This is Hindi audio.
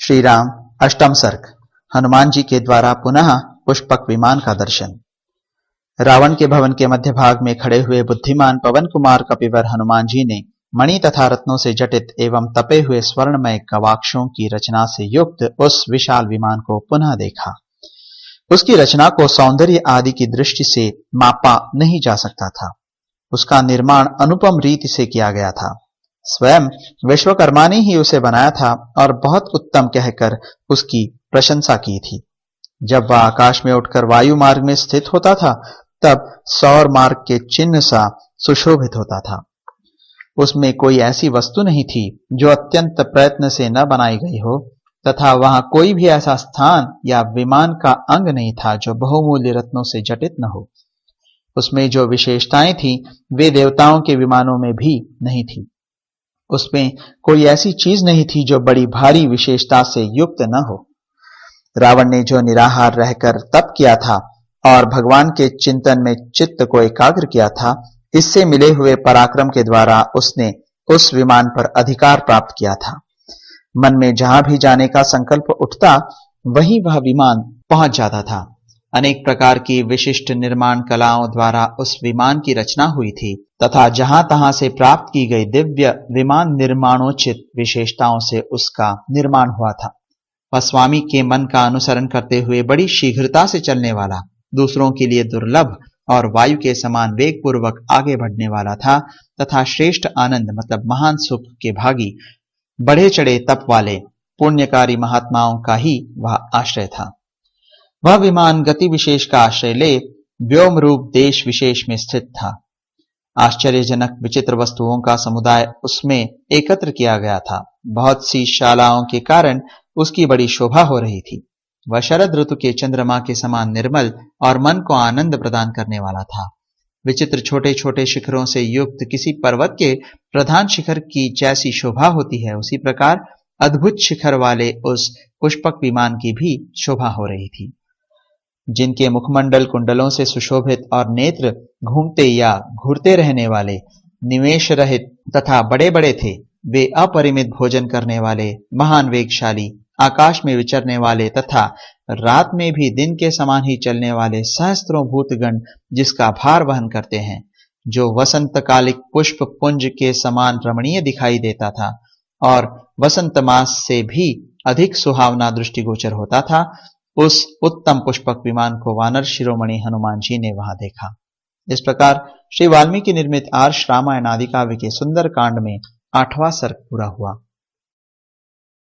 श्री राम अष्टम सर्ग। हनुमान जी के द्वारा पुनः पुष्पक विमान का दर्शन। रावण के भवन के मध्य भाग में खड़े हुए बुद्धिमान पवन कुमार कपिवर हनुमान जी ने मणि तथा रत्नों से जटित एवं तपे हुए स्वर्णमय गवाक्षों की रचना से युक्त उस विशाल विमान को पुनः देखा। उसकी रचना को सौंदर्य आदि की दृष्टि से मापा नहीं जा सकता था। उसका निर्माण अनुपम रीति से किया गया था। स्वयं विश्वकर्मा ने ही उसे बनाया था और बहुत उत्तम कहकर उसकी प्रशंसा की थी। जब वह आकाश में उठकर वायु मार्ग में स्थित होता था तब सौर मार्ग के चिन्ह सा सुशोभित होता था। उसमें कोई ऐसी वस्तु नहीं थी जो अत्यंत प्रयत्न से न बनाई गई हो, तथा वहां कोई भी ऐसा स्थान या विमान का अंग नहीं था जो बहुमूल्य रत्नों से जटित न हो। उसमें जो विशेषताएं थी वे देवताओं के विमानों में भी नहीं थी। उसमें कोई ऐसी चीज नहीं थी जो बड़ी भारी विशेषता से युक्त न हो। रावण ने जो निराहार रहकर तप किया था और भगवान के चिंतन में चित्त को एकाग्र किया था, इससे मिले हुए पराक्रम के द्वारा उसने उस विमान पर अधिकार प्राप्त किया था। मन में जहां भी जाने का संकल्प उठता वहीं वह विमान पहुंच जाता था। अनेक प्रकार की विशिष्ट निर्माण कलाओं द्वारा उस विमान की रचना हुई थी तथा जहां तहां से प्राप्त की गई दिव्य विमान निर्माणोचित विशेषताओं से उसका निर्माण हुआ था। वह स्वामी के मन का अनुसरण करते हुए बड़ी शीघ्रता से चलने वाला, दूसरों के लिए दुर्लभ और वायु के समान वेग पूर्वक आगे बढ़ने वाला था तथा श्रेष्ठ आनंद मतलब महान सुख के भागी, बढ़े चढ़े तप वाले पुण्यकारी महात्माओं का ही वह आश्रय था। वह विमान गति विशेष का आश्रय ले व्योम रूप देश विशेष में स्थित था। आश्चर्यजनक विचित्र वस्तुओं का समुदाय उसमें एकत्र किया गया था। बहुत सी शालाओं के कारण उसकी बड़ी शोभा हो रही थी। वह शरद ऋतु के चंद्रमा के समान निर्मल और मन को आनंद प्रदान करने वाला था। विचित्र छोटे छोटे शिखरों से युक्त किसी पर्वत के प्रधान शिखर की जैसी शोभा होती है, उसी प्रकार अद्भुत शिखर वाले उस पुष्पक विमान की भी शोभा हो रही थी। जिनके मुखमंडल कुंडलों से सुशोभित और नेत्र घूमते या घूरते रहने वाले, निवेश रहित तथा बड़े बड़े थे, वे अपरिमित भोजन करने वाले, महान वेगशाली, आकाश में विचरने वाले तथा रात में भी दिन के समान ही चलने वाले सहस्त्रों भूतगण जिसका भार वहन करते हैं, जो वसंतकालिक पुष्प पुंज के समान रमणीय दिखाई देता था और वसंत मास से भी अधिक सुहावना दृष्टिगोचर होता था, उस उत्तम पुष्पक विमान को वानर शिरोमणि हनुमान जी ने वहां देखा। इस प्रकार श्री वाल्मीकि निर्मित आर्ष रामायण आदि काव्य के सुंदर कांड में 8वां सर्ग पूरा हुआ।